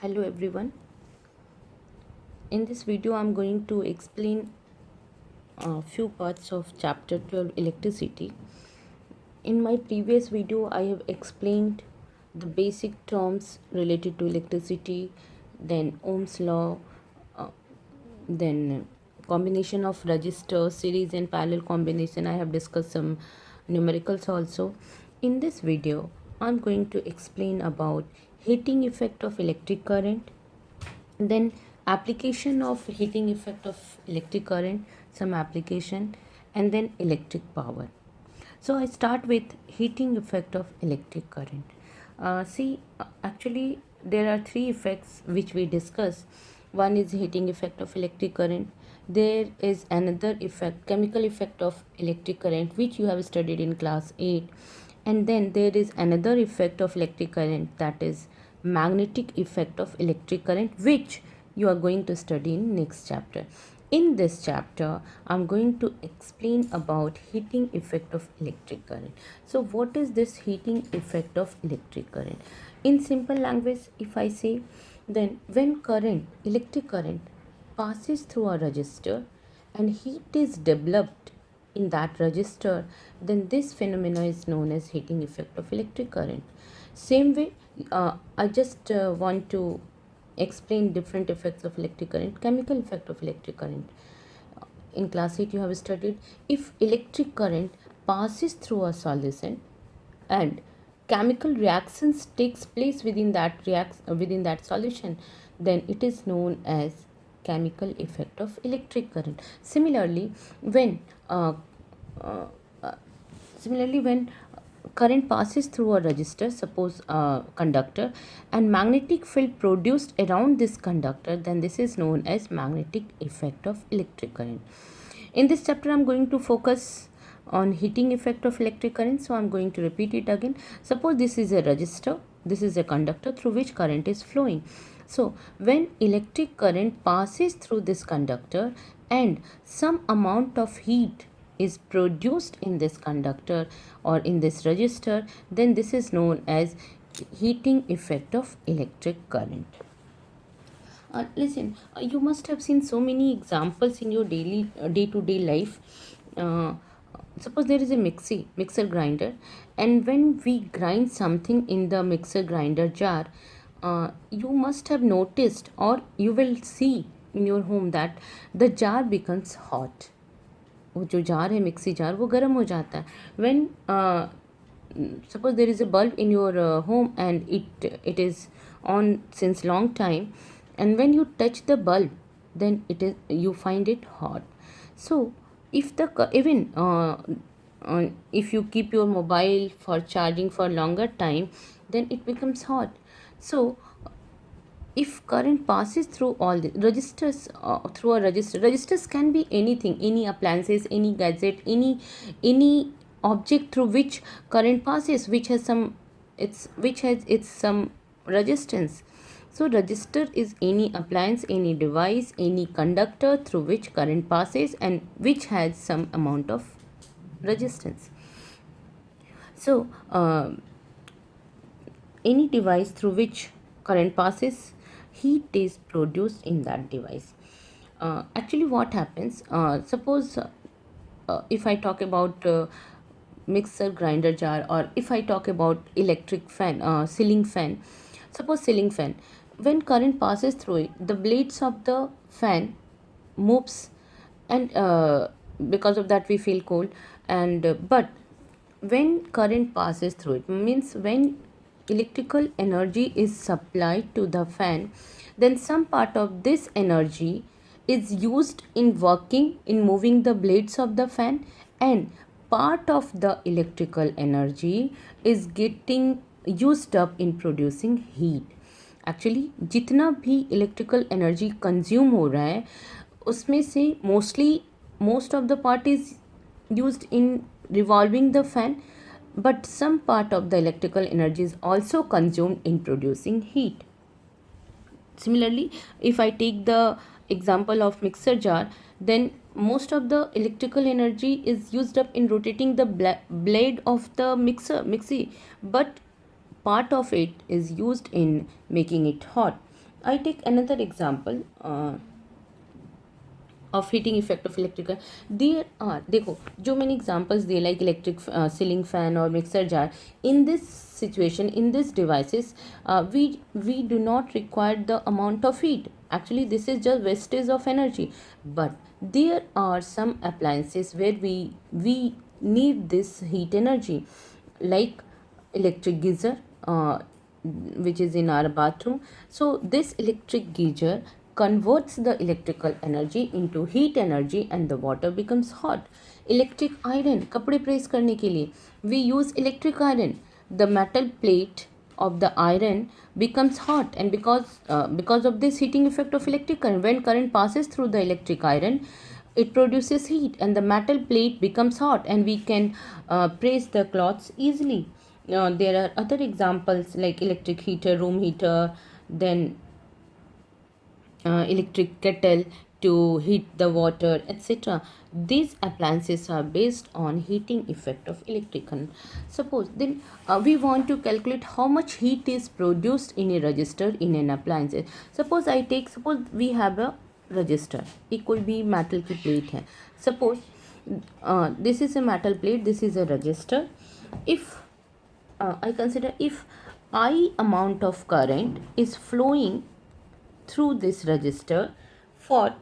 Hello everyone. In this video I'm going to explain a few parts of chapter 12 electricity. In my previous video I have explained the basic terms related to electricity, then Ohm's law, uh, then combination of resistor, series and parallel combination. I have discussed some numericals also. In this video I'm going to explain about heating effect of electric current, then application of heating effect of electric current, some application, and then electric power. So I start with heating effect of electric current. Actually there are three effects which we discuss. One is heating effect of electric current. There is another effect, chemical effect of electric current, which you have studied in class 8. And then there is another effect of electric current, that is magnetic effect of electric current, which you are going to study in next chapter. In this chapter I'm going to explain about heating effect of electric current. So what is this heating effect of electric current? In simple language, if I say, then when electric current passes through a resistor and heat is developed in that resistor, then this phenomena is known as heating effect of electric current. Same way, I just want to explain different effects of electric current. Chemical effect of electric current. In class 8 you have studied, if electric current passes through a solution and chemical reactions takes place within that solution, then it is known as chemical effect of electric current. When uh, uh, uh, similarly when current passes through a resistor, suppose a conductor, and magnetic field produced around this conductor, then this is known as magnetic effect of electric current. In this chapter I'm going to focus on heating effect of electric current, so I'm going to repeat it again. Suppose this is a resistor, this is a conductor through which current is flowing. So when electric current passes through this conductor and some amount of heat is produced in this conductor or in this resistor, then this is known as heating effect of electric current. Listen, you must have seen so many examples in your daily day-to-day life. uh, Suppose there is a mixer grinder, and when we grind something in the mixer grinder jar, you must have noticed or you will see in your home that the jar becomes hot. वो जो jar है mixie jar वो गर्म हो जाता है. When suppose there is a bulb in your home and it is on since long time, and when you touch the bulb, then you find it hot. So if even if you keep your mobile for charging for longer time, then it becomes hot. So if current passes through all the registers, through a registers can be anything, any appliances, any gadget, any object through which current passes, which has its some resistance. So register is any appliance, any device, any conductor through which current passes and which has some amount of resistance. So any device through which current passes, heat is produced in that device. Actually what happens, suppose if I talk about mixer grinder jar, or if I talk about electric fan, ceiling fan. Suppose ceiling fan, when current passes through it, the blades of the fan moves, and because of that we feel cold. And but when current passes through it, means when electrical energy is supplied to the fan, then some part of this energy is used in working in moving the blades of the fan, and part of the electrical energy is getting used up in producing heat. Actually जितना भी electrical energy consume हो रहा है उसमें से most of the part is used in revolving the fan, but some part of the electrical energy is also consumed in producing heat. Similarly, if I take the example of mixer jar, then most of the electrical energy is used up in rotating the blade of the mixie, but part of it is used in making it hot. I take another example of heating effect of electrical. There are, देखो जो मैंने examples दिए like electric ceiling fan or mixer jar, in this situation, in these devices, we do not require the amount of heat. Actually this is just wastage of energy. But there are some appliances where we need this heat energy, like electric geyser, which is in our bathroom. So this electric geyser converts the electrical energy into heat energy and the water becomes hot. Electric iron, कपड़े press करने के लिए we use electric iron. The metal plate of the iron becomes hot, and because of this heating effect of electric current, when current passes through the electric iron, it produces heat and the metal plate becomes hot, and we can press the cloths easily. There are other examples like electric heater, room heater, then electric kettle to heat the water, etc. These appliances are based on heating effect of electric current. Suppose then we want to calculate how much heat is produced in a resistor in an appliance. Suppose we have a resistor, ये कोई भी metal की plate है. Suppose this is a metal plate, this is a resistor. If I consider if I amount of current is flowing through this resistor for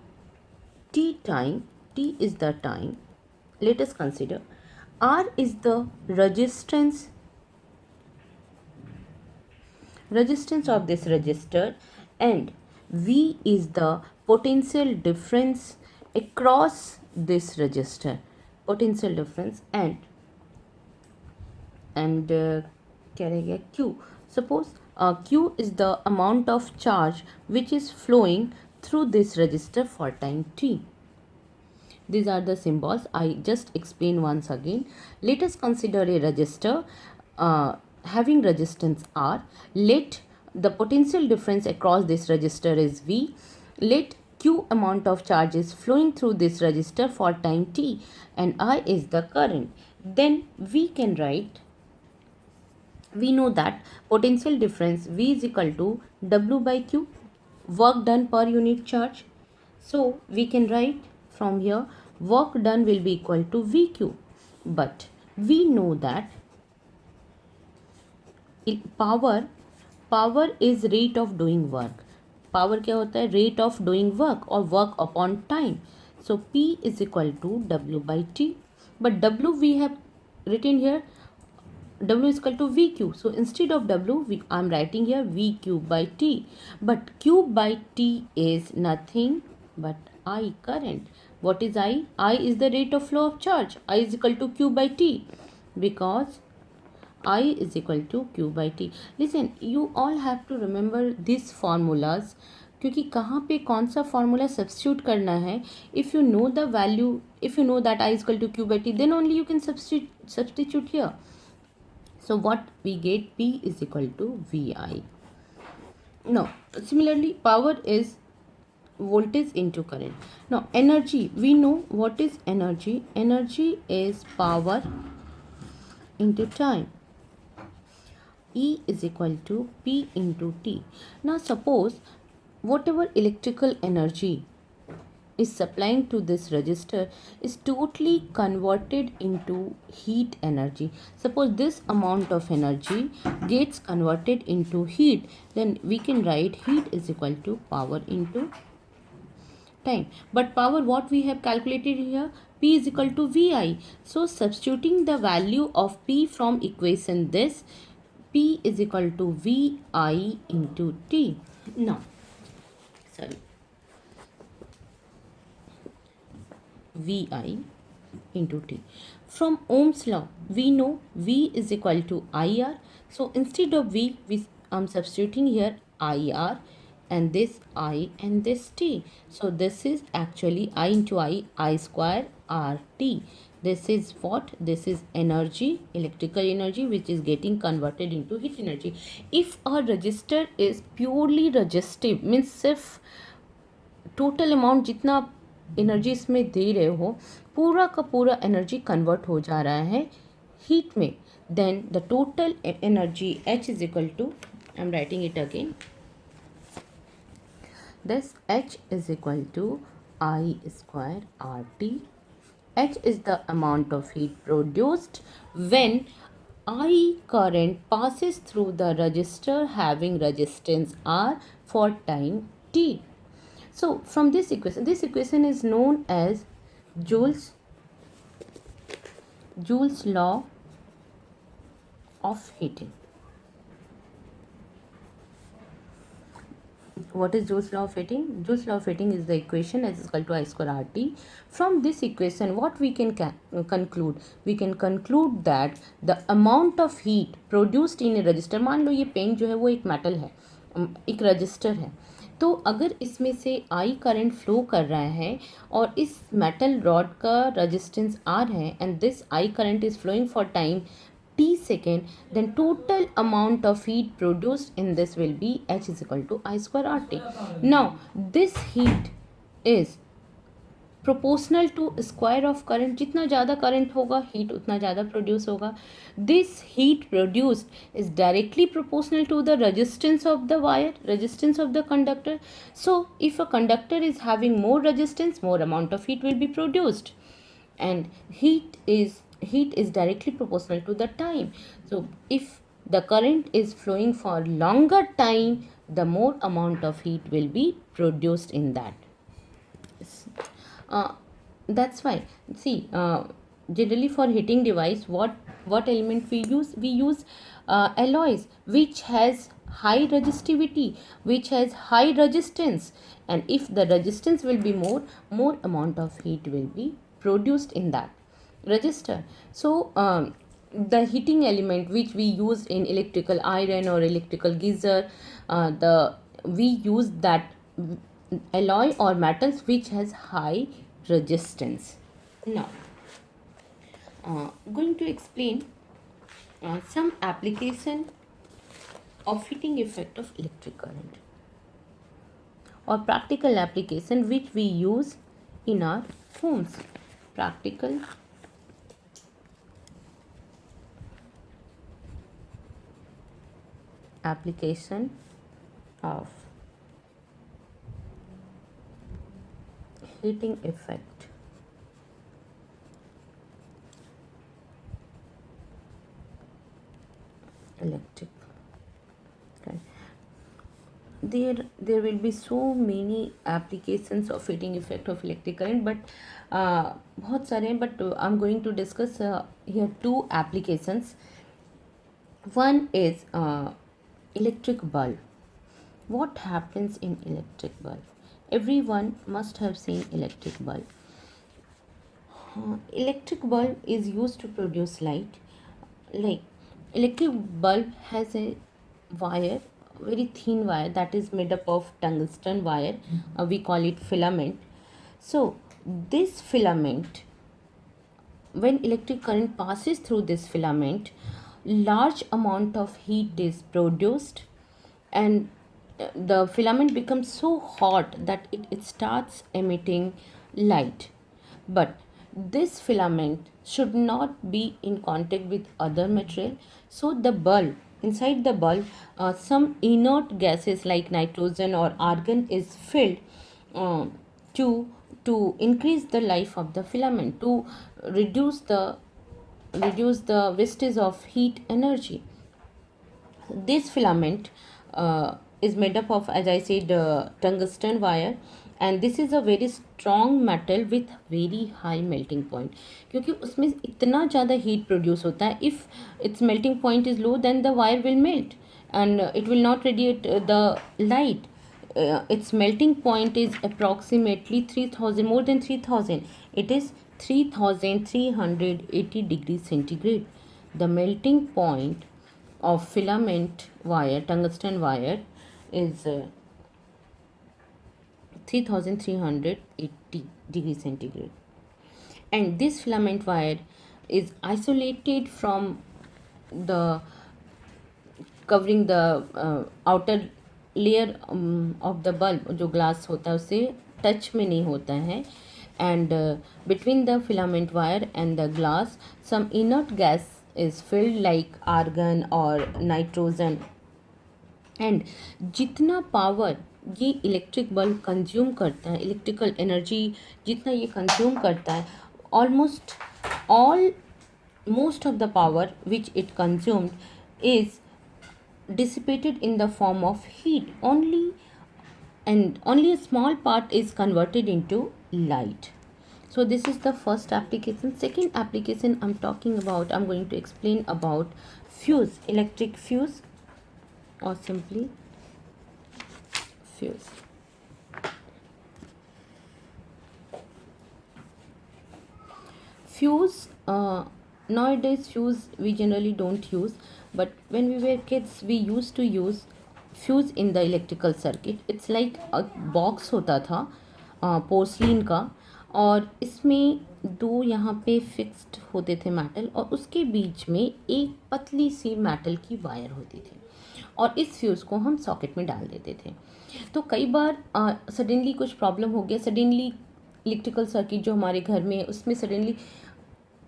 t time, t is the time, let us consider R is the resistance of this resistor, and V is the potential difference across this resistor, potential difference, and क्या रह गया Q. Suppose Q is the amount of charge which is flowing through this resistor for time t. These are the symbols. I just explain once again. Let us consider a resistor having resistance R. Let the potential difference across this resistor is V. Let Q amount of charge is flowing through this resistor for time t, and I is the current. Then we can write, we know that potential difference V is equal to W by Q, work done per unit charge. So we can write from here work done will be equal to VQ. But we know that power is rate of doing work. Power क्या होता है? Rate of doing work or work upon time. So P is equal to W by T. But W we have written here, W is equal to VQ. So instead of W, I'm writing here VQ by T. But Q by T is nothing but I, current. What is I? I is the rate of flow of charge. I is equal to Q by T, because I is equal to Q by T. Listen, you all have to remember these formulas, क्योंकि कहाँ पे कौन सा formula substitute करना है. If you know the value, if you know that I is equal to Q by T, then only you can substitute here. So what we get, P is equal to VI. Now similarly, power is voltage into current. Now energy, we know what is energy. Energy is power into time. E is equal to P into T. Now suppose whatever electrical energy is supplying to this resistor is totally converted into heat energy. Suppose this amount of energy gets converted into heat, then we can write heat is equal to power into time. But power, what we have calculated here, P is equal to VI. So substituting the value of P from equation this, P is equal to VI into T. Now, VI into T. From Ohm's law, we know V is equal to IR. So instead of V, I'm substituting here IR, and this I and this T. So this is actually I into I square RT. This is what? This is energy, electrical energy, which is getting converted into heat energy. If a resistor is purely resistive, means सिर्फ total amount जितना energy इसमें दे रहे हो पूरा का पूरा energy convert हो जा रहा है हीट में, then the total energy H is equal to, I am writing it again, Thus H is equal to I square RT. H is the amount of heat produced when I current passes through the resistor having resistance R for time t. So from this equation is known as Joule's law of heating. What is Joule's law of heating? Joule's law of heating is the equation S is equal to I square RT. From this equation, what we can conclude? We can conclude that the amount of heat produced in a resistor, मान लो ये pen जो है वो एक metal है, एक register है, तो अगर इसमें से आई करंट फ्लो कर रहा है और इस मेटल रॉड का रेजिस्टेंस आर है and this I current is flowing for time t second, then total amount of heat produced in this will be H is equal to I square RT. Now this heat is proportional to square of current. जितना ज़्यादा current होगा heat उतना ज़्यादा produce होगा. This heat produced is directly proportional to the resistance of the wire, resistance of the conductor. So if a conductor is having more resistance, more amount of heat will be produced, and heat is directly proportional to the time. So if the current is flowing for longer time, the more amount of heat will be produced in that. That's why, see, generally for heating device, what element we use alloys which has high resistivity, which has high resistance, and if the resistance will be more amount of heat will be produced in that resistor. So the heating element which we use in electrical iron or electrical geyser, we use that alloy or metals which has high resistance. Now going to explain some application of heating effect of electric current or practical application which we use in our homes. Practical application of heating effect electric current. There will be so many applications of heating effect of electric current, but बहुत सारे हैं, but I'm going to discuss here two applications. One is electric bulb. What happens in electric bulb? Everyone must have seen electric bulb. Electric bulb is used to produce light. Like electric bulb has a wire, very thin wire, that is made up of tungsten wire. We call it filament. So this filament, when electric current passes through this filament, large amount of heat is produced, and the filament becomes so hot that it starts emitting light. But this filament should not be in contact with other material. So the bulb, inside the bulb, some inert gases like nitrogen or argon is filled to increase the life of the filament, to reduce the wastage of heat energy. This filament is made up of, as I said, tungsten wire, and this is a very strong metal with very high melting point, क्योंकि उसमें इतना ज़्यादा heat produce होता है. If its melting point is low, then the wire will melt and it will not radiate the light. Its melting point is approximately 3000, more than 3000. It is 3380 degrees centigrade. The melting point of filament wire, tungsten wire, is 3380 degrees centigrade, and this filament wire is isolated from the covering the outer layer of the bulb. जो glass होता है उससे touch में नहीं होता है, and between the filament wire and the glass some inert gas is filled like argon or nitrogen, and जितना power ये इलेक्ट्रिक बल्ब कंज्यूम करता है, इलेक्ट्रिकल एनर्जी जितना ये कंज्यूम करता है, almost all most of the power which it consumed is dissipated in the form of heat only, and only a small part is converted into light. So this is the first application. Second application I'm talking about, I'm going to explain about fuse, electric fuse, or simply fuse. Fuse, nowadays fuse we generally don't use, but when we were kids we used to use fuse in the electrical circuit. It's like a box होता था porcelain का, और इसमें दो यहाँ पे fixed होते थे मेटल, और उसके बीच में एक पतली सी मेटल की वायर होती थी, और इस फ्यूज़ को हम सॉकेट में डाल देते थे। तो कई बार सडनली कुछ प्रॉब्लम हो गया, सडनली इलेक्ट्रिकल सर्किट जो हमारे घर में है उसमें suddenly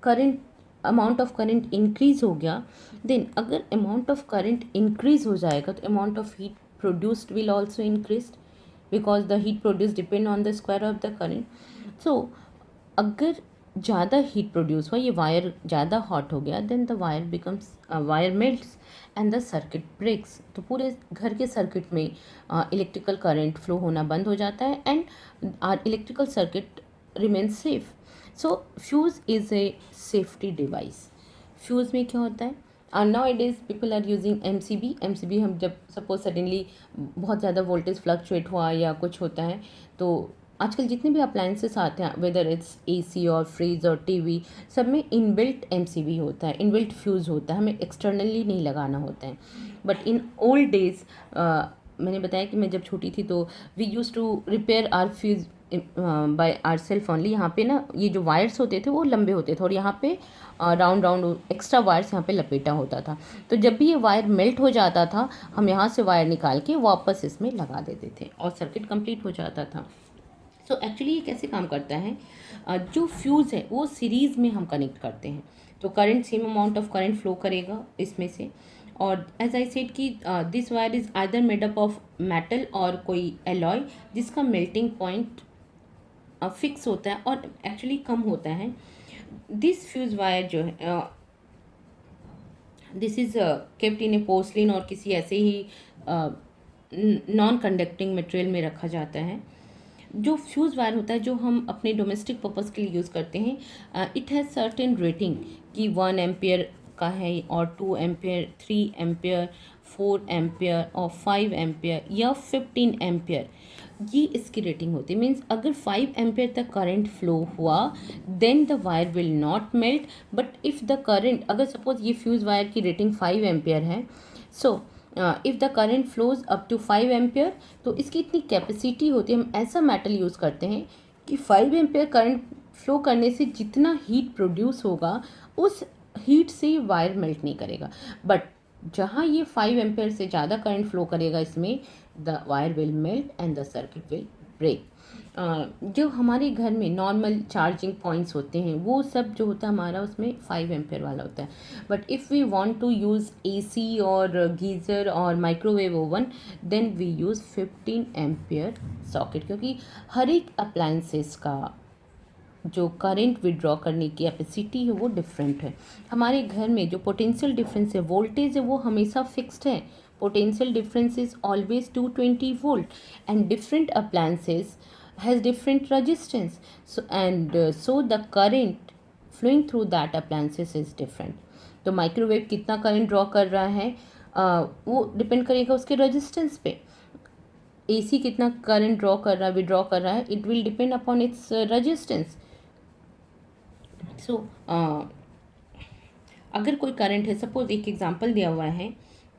current, amount of current increase हो गया, देन अगर अमाउंट ऑफ करंट इंक्रीज़ हो जाएगा तो amount of heat produced will also increase, because the heat produce depend on the square of the current. So अगर ज़्यादा हीट प्रोड्यूस हुआ, ये वायर ज़्यादा हॉट हो गया, then the wire becomes, wire melts and the circuit breaks. तो पूरे घर के सर्किट में इलेक्ट्रिकल करंट फ्लो होना बंद हो जाता है, and our electrical circuit remain safe. So fuse is a safety device. Fuse में क्या होता है, now it is people are using M C B. हम जब सपोज सडनली बहुत ज़्यादा वोल्टेज फ्लक्चुएट हुआ या कुछ होता है, तो आजकल जितने भी अप्लायंसेस आते हैं, वेदर इट्स एसी और फ्रिज और टीवी, सब में इनबिल्ट एमसीबी होता है, इनबिल्ट फ्यूज़ होता है, हमें एक्सटर्नली नहीं लगाना होता है। बट इन ओल्ड डेज, मैंने बताया कि मैं जब छोटी थी तो we use to repair our fuse by our self only. यहाँ पे ना ये जो वायर्स होते थे वो लंबे होते थे, और यहाँ पे राउंड राउंड एक्स्ट्रा वायर्स यहाँ पे लपेटा होता था। तो जब भी ये वायर मेल्ट हो जाता था, हम यहाँ से वायर निकाल के वापस इसमें लगा देते थे और सर्किट कंप्लीट हो जाता था। सो एक्चुअली ये कैसे काम करता है, जो फ्यूज़ है वो सीरीज़ में हम कनेक्ट करते हैं, तो current same amount of current flow करेगा इसमें से। और एज आई सेड कि this wire is either made up of metal और कोई एलॉय जिसका मेल्टिंग पॉइंट फिक्स होता है और एक्चुअली कम होता है। दिस फ्यूज़ वायर जो है, this is kept in A porcelain और किसी ऐसे ही नॉन कंडक्टिंग मटेरियल में रखा जाता है। जो फ्यूज़ वायर होता है जो हम अपने डोमेस्टिक पर्पज़ के लिए यूज़ करते हैं, इट हैज़ सर्टेन रेटिंग कि 1 एम्पियर का है, और 2 एम्पियर, 3 एम्पियर, 4 एम्पियर और 5 एम्पियर या 15 एम्पियर, ये इसकी रेटिंग होती है। मीन्स अगर 5 एम्पियर तक करंट फ्लो हुआ then the wire will not melt, but if the current, अगर सपोज ये फ्यूज़ वायर की रेटिंग 5 एम्पियर है, so if the current flows up to 5 ampere, तो इसकी इतनी कैपेसिटी होती है, हम ऐसा मेटल यूज़ करते हैं कि 5 एम्पियर करंट फ्लो करने से जितना हीट प्रोड्यूस होगा उस हीट से वायर मेल्ट नहीं करेगा। बट जहाँ ये 5 एम्पियर से ज़्यादा करंट फ्लो करेगा इसमें, the wire will melt and the circuit will break. जो हमारे घर में नॉर्मल चार्जिंग पॉइंट्स होते हैं वो सब जो होता है हमारा उसमें 5 एम्पेयर वाला होता है। But if we want to use AC और गीज़र और microwave oven, then we use 15 ampere socket, क्योंकि हर एक अप्लायंसेस का जो करंट विड्रॉ करने की कैपेसिटी है वो डिफरेंट है। हमारे घर में जो पोटेंशियल डिफरेंस है, वोल्टेज है, वो हमेशा फिक्स्ड है। Potential difference is always 220 volt, and different appliances has different resistance, so the current flowing through that appliances is different। तो माइक्रोवेव कितना करंट ड्रॉ कर रहा है, वो डिपेंड करेगा उसके रेजिस्टेंस पे। एसी कितना करंट ड्रॉ कर रहा है, विड्रॉ कर रहा है, it will depend upon its resistance. So अगर कोई करंट है, सपोज एक एग्जांपल दिया हुआ है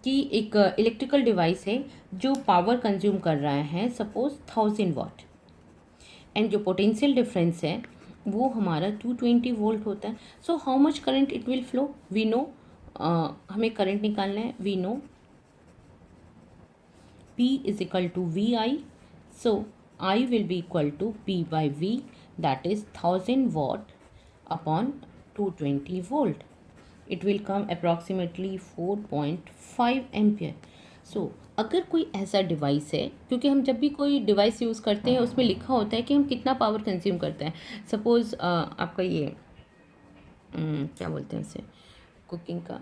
कि एक इलेक्ट्रिकल डिवाइस है जो पावर कंज्यूम कर रहा है, सपोज 1000 वाट, एंड जो पोटेंशियल डिफरेंस है वो हमारा 220 वोल्ट होता है। So how much current it will flow, we know, हमें करंट निकालना है, we know P is equal to V I, so I will be equal to P by V, that is 1000 watt upon 220 volt। It will come approximately 4.5 ampere। So अगर कोई ऐसा device है, क्योंकि हम जब भी कोई डिवाइस यूज़ करते हैं उसमें लिखा होता है कि हम कितना पावर कंज्यूम करते हैं। सपोज़ आपका ये क्या बोलते हैं इसे, कुकिंग का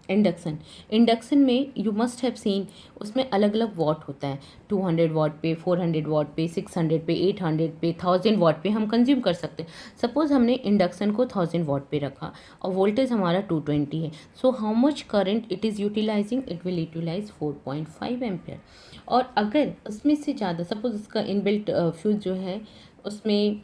इंडक्शन। इंडक्शन में यू मस्ट हैव सीन, उसमें अलग अलग वॉट होता है, 200 वाट पे, 400 वाट पे, 600 पे, 800 पे, 1000 वाट पे हम कंज्यूम कर सकते हैं। सपोज़ हमने इंडक्शन को 1000 वाट पे रखा और वोल्टेज हमारा 220 है, so how much current it is utilising, it will utilise 4.5 ampere. और अगर उसमें से ज़्यादा, सपोज उसका इनबिल्ट फ्यूज़ जो है उसमें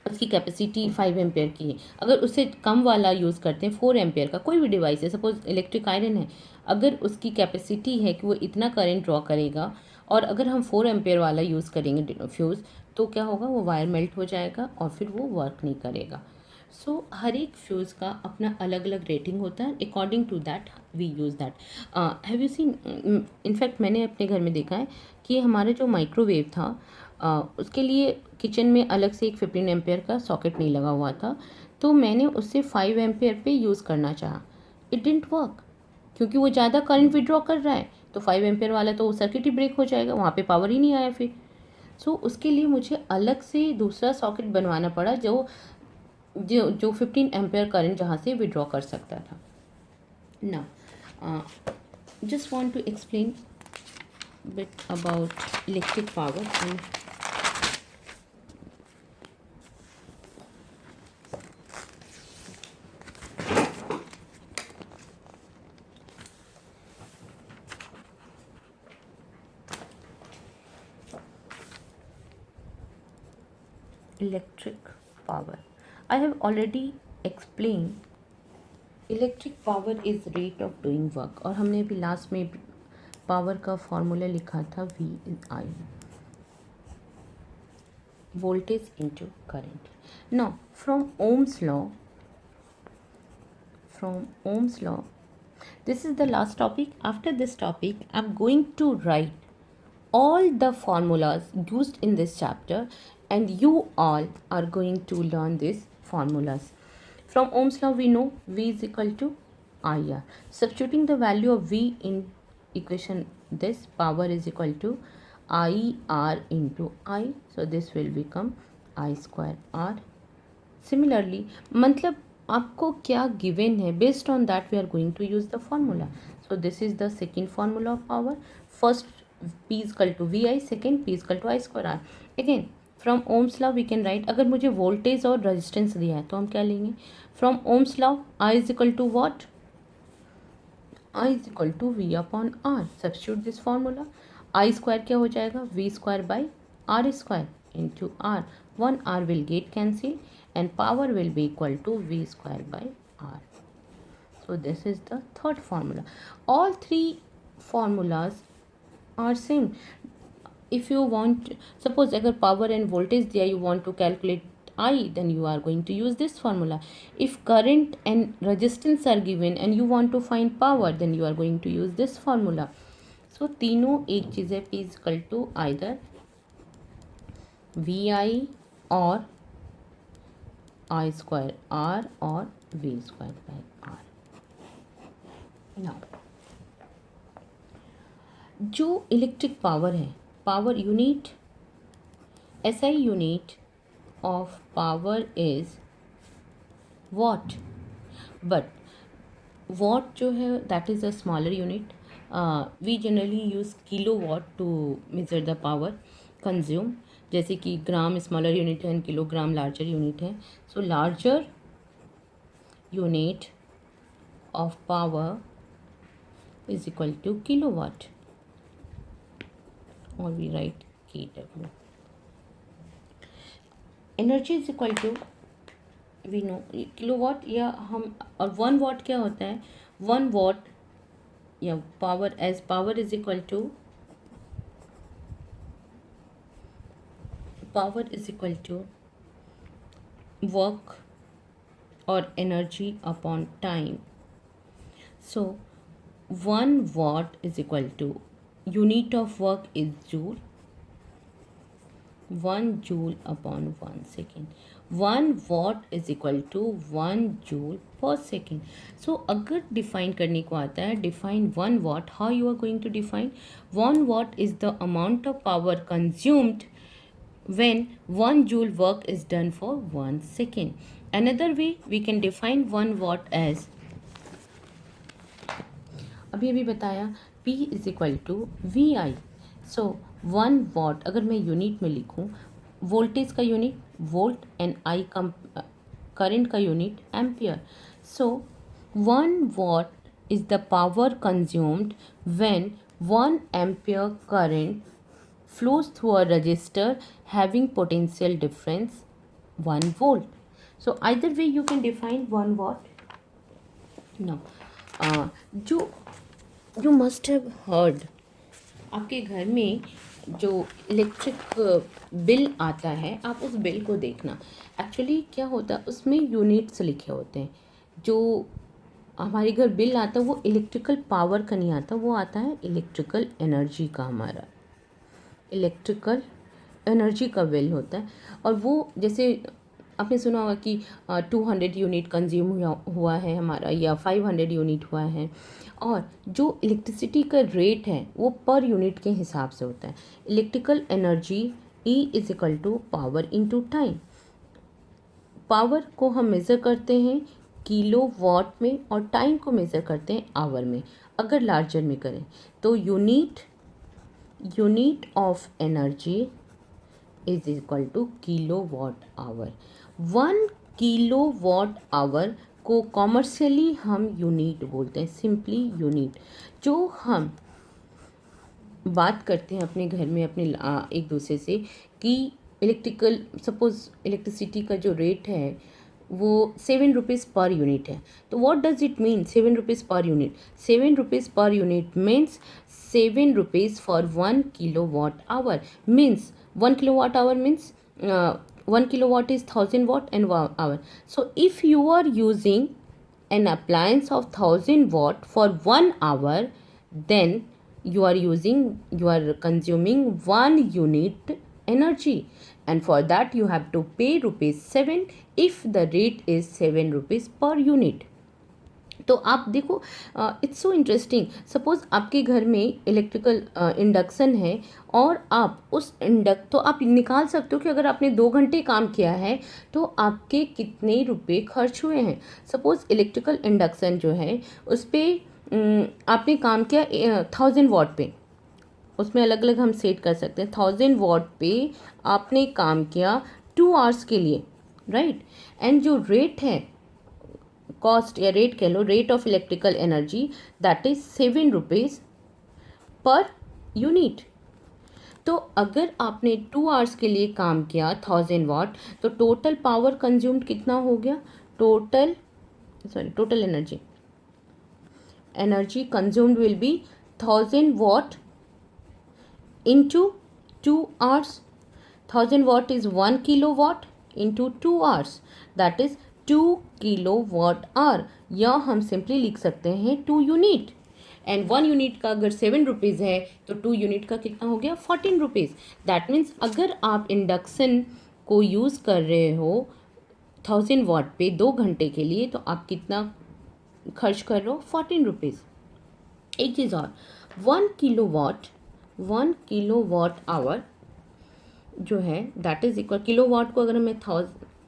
उसकी कैपेसिटी 5 एम्पेयर की है, अगर उससे कम वाला यूज़ करते हैं 4 एम्पेयर का, कोई भी डिवाइस है, सपोज इलेक्ट्रिक आयरन है, अगर उसकी कैपेसिटी है कि वो इतना करंट ड्रॉ करेगा और अगर हम 4 एम्पेयर वाला यूज़ करेंगे फ्यूज़, तो क्या होगा, वो वायर मेल्ट हो जाएगा और फिर वो वर्क नहीं करेगा। सो हर एक फ्यूज़ का अपना अलग अलग रेटिंग होता है, according to that we use that. Have you seen, in fact मैंने अपने घर में देखा है कि हमारा जो माइक्रोवेव था उसके लिए किचन में अलग से एक 15 एम्पेयर का सॉकेट नहीं लगा हुआ था, तो मैंने उससे 5 एम्पेयर पे यूज़ करना चाहा, इट डिडंट वर्क, क्योंकि वो ज़्यादा करंट विड्रॉ कर रहा है, तो 5 एम्पेयर वाला तो सर्किट ही ब्रेक हो जाएगा, वहाँ पे पावर ही नहीं आया फिर। सो उसके लिए मुझे अलग से दूसरा सॉकेट बनवाना पड़ा जो जो जो 15 एम्पेयर करंट जहाँ से विड्रॉ कर सकता था ना। Just want to explain bit about electric power and electric power. I have already explained electric power is rate of doing work, और हमने भी लास्ट में पावर का फॉर्मूला लिखा था V in I, voltage into current. Now from Ohm's law, this is the last topic. After this topic I'm going to write all the formulas used in this chapter, and you all are going to learn these formulas. From Ohm's law we know V is equal to IR. Substituting the value of V in equation, this power is equal to IR into I, so this will become I square R. Similarly, मतलब आपको क्या given है, based on that we are going to use the formula. So this is the second formula of power. First P is equal to V I, second P is equal to I square R. Again from Ohm's law we can write, अगर मुझे voltage और resistance दिया है तो हम क्या लेंगे, from Ohm's law I is equal to what, I is equal to V upon R. Substitute this formula, I square क्या हो जाएगा, V square by R square into R. 1 r will get cancelled and power will be equal to V square by R. So this is the third formula. All three formulas are same. If you want, suppose अगर power and voltage दिया, you want to calculate I, then you are going to use this formula. If current and resistance are given and you want to find power, then you are going to use this formula. So तीनों एक चीज़ है, P is equal to either VI और I square R और V square by R. Now जो electric power है, power unit, SI unit of power is watt, but watt जो है that is a smaller unit. We generally use kilowatt to measure the power consume, जैसे कि gram smaller unit है and kilogram larger unit है. So larger unit of power is equal to kilowatt, or we write kW. Energy is equal to, we know kilowatt, या हम, और 1 watt क्या होता है, 1 watt या power, as power is equal to, power is equal to work or energy upon time. So 1 watt is equal to, unit of work is joule, 1 joule upon 1 second. 1 watt is equal to 1 joule per second. So अगर define करने को आता है, define 1 watt, how you are going to define? 1 watt is the amount of power consumed when 1 joule work is done for 1 second. Another way we can define 1 watt as, अभी अभी बताया, P is equal to V I. So 1 watt अगर मैं unit में लिखूँ, voltage का unit volt and I का current का unit ampere. So 1 what is the power consumed when 1 ampere current flows through a resistor having potential difference 1 volt. So either way you can define 1 watt. Now जो you must have heard, आपके घर में जो electric bill आता है, आप उस bill को देखना. एक्चुअली क्या होता है, उसमें यूनिट्स लिखे होते हैं. जो हमारे घर बिल आता है वो इलेक्ट्रिकल पावर का नहीं आता, वो आता है इलेक्ट्रिकल एनर्जी का. हमारा इलेक्ट्रिकल एनर्जी का बिल होता है. और वो जैसे आपने सुना होगा कि 200 यूनिट कंज्यूम हुआ है हमारा, या 500 यूनिट हुआ है. और जो इलेक्ट्रिसिटी का रेट है वो पर यूनिट के हिसाब से होता है. Electrical energy E is equal to power into time. Power को हम मेज़र करते हैं किलो वॉट में और टाइम को मेज़र करते हैं आवर में. अगर लार्जर में करें तो unit of energy is equal to kilo watt hour. 1 kilo watt hour को कॉमर्शियली हम यूनिट बोलते हैं, सिंपली यूनिट. जो हम बात करते हैं अपने घर में अपने एक दूसरे से कि इलेक्ट्रिकल, सपोज इलेक्ट्रिसिटी का जो रेट है वो 7 रुपीज़ पर यूनिट है. तो what does it mean 7 rupees per unit? 7 rupees per unit means 7 rupees for 1 kilo watt hour. Means 1 kilowatt hour means 1 kilowatt is 1000 watt and hour. So if you are using an appliance of 1000 watt for 1 hour, then you are consuming 1 unit energy, and for that you have to pay rupees 7 if the rate is 7 rupees per unit. तो आप देखो, it's so interesting. Suppose आपके घर में electrical induction है और आप उस तो आप निकाल सकते हो कि अगर आपने 2 घंटे काम किया है तो आपके कितने रुपए खर्च हुए हैं. सपोज इलेक्ट्रिकल इंडक्शन जो है उस पर आपने काम किया 1000 वॉट पे. उसमें अलग अलग हम सेट कर सकते हैं. 1000 वॉट पे आपने काम किया 2 आवर्स के लिए, राइट. एंड जो रेट है, कॉस्ट या रेट कह लो, rate of electrical energy, that is 7 rupees per unit. तो अगर आपने 2 आवर्स के लिए काम किया 1000 वाट, तो टोटल पावर कंज्यूम्ड कितना हो गया? Total energy consumed will be 1000 watt into 2 hours. 1000 watt is 1 kilowatt into 2 hours, that is 2 kilowatt hour. या हम सिंपली लिख सकते हैं 2 यूनिट. एंड 1 यूनिट का अगर 7 रुपीज़ है तो 2 यूनिट का कितना हो गया? 14 रुपीज़. दैट मीन्स अगर आप इंडक्शन को यूज़ कर रहे हो 1000 वाट पे 2 घंटे के लिए, तो आप कितना खर्च कर रहे हो? 14 रुपीज़. एक चीज़ और, 1 किलोवाट आवर जो है दैट इज इक्वल, किलोवाट को अगर मैं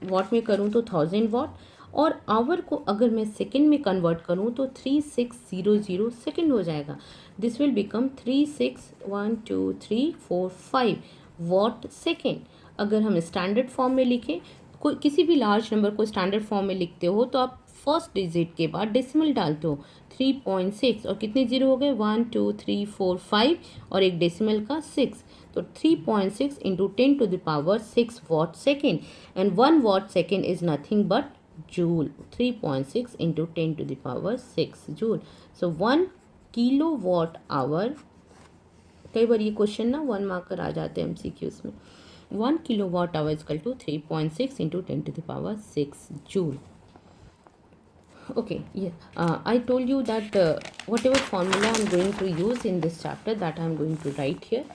वाट में करूँ तो 1000 वाट, और आवर को अगर मैं सेकंड में कन्वर्ट करूँ तो 3600 सेकंड हो जाएगा. This will become 361234 what second. अगर हम स्टैंडर्ड फॉर्म में लिखें, कोई किसी भी लार्ज नंबर को स्टैंडर्ड फॉर्म में लिखते हो तो आप फर्स्ट डिजिट के बाद डेसिमल डालते हो. 3.6 और कितने जीरो हो गए? 1 2 3 4 5 और एक डेसिमल का 6. तो 3.6 into 10 to the power 6 watt second. And 1 watt second is nothing but joule. 3.6 into 10 to the power 6 joule. So 1 kilo watt hour. कई बार ये क्वेश्चन ना 1 मार्कर आ जाते हैं MCQs में. 1 kilowatt hour is equal to 3.6 into 10 to the power 6 joule. Okay, yeah. I told you that whatever formula I'm going to use in this chapter, that I'm going to write here.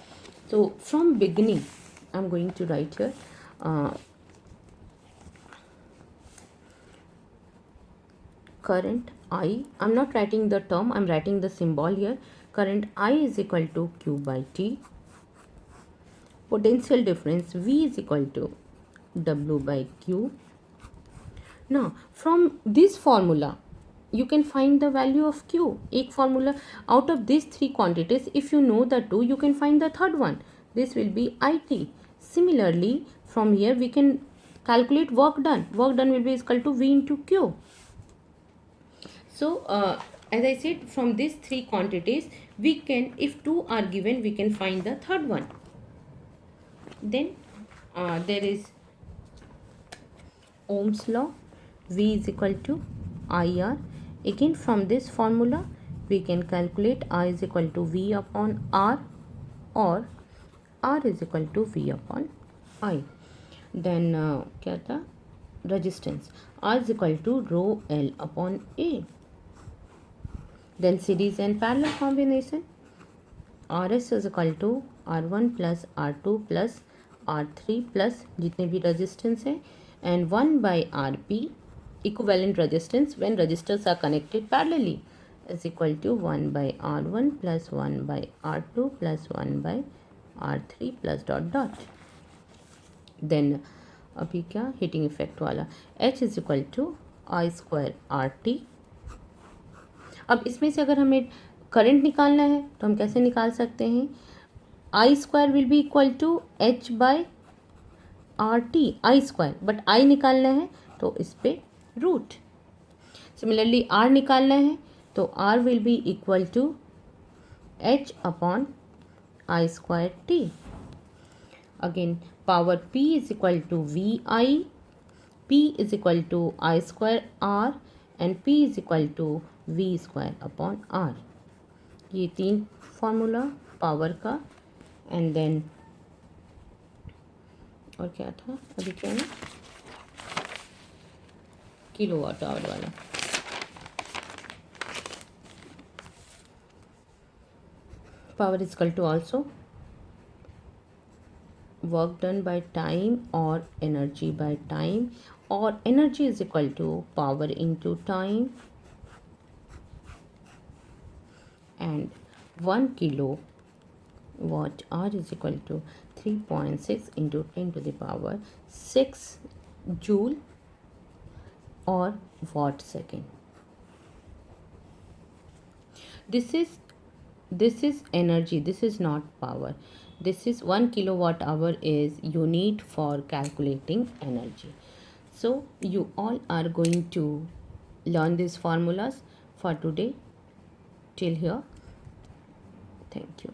So from beginning, I'm going to write here current I. I'm not writing the term, I'm writing the symbol here. Current I is equal to Q by T. Potential difference V is equal to W by Q. Now from this formula you can find the value of Q. एक formula out of these three quantities, if you know the two, you can find the third one. This will be IT. Similarly, from here we can calculate work done. Work done will be equal to V into Q. So as I said, from these three quantities we can, if two are given, we can find the third one. Then there is Ohm's law. V is equal to IR. Again from this formula we can calculate I is equal to V upon R, or R is equal to V upon I. Then क्या था, resistance, R is equal to rho L upon A. Then series and parallel combination, RS is equal to R1 plus R2 plus R3 plus जितने भी resistance है, and 1 by RP, equivalent resistance when resistors are connected parallelly, is equal to 1 by R1 plus 1 by R2 plus 1 by R3 plus dot dot. Then अभी क्या, heating effect वाला, H is equal to I square R T. अब इसमें से अगर हमें current निकालना है तो हम कैसे निकाल सकते हैं, I square will be equal to H by R T, I square, but I निकालना है तो इस पे रूट. सिमिलरली आर निकालना है तो R will be equal to H upon I square T. Again power P is equal to VI, P is equal to I square R and P is equal to V square upon R. ये तीन formula power का. And then और क्या था अभी, क्या है, kilowatt hour वाला. Power is equal to also work done by time or energy by time, or energy is equal to power into time, and 1 kilowatt hour is equal to 3.6 into 10 to the power 6 joule or watt second. This is energy, this is not power. This is 1 kilowatt hour is unit for calculating energy. So you all are going to learn these formulas for today till here. Thank you.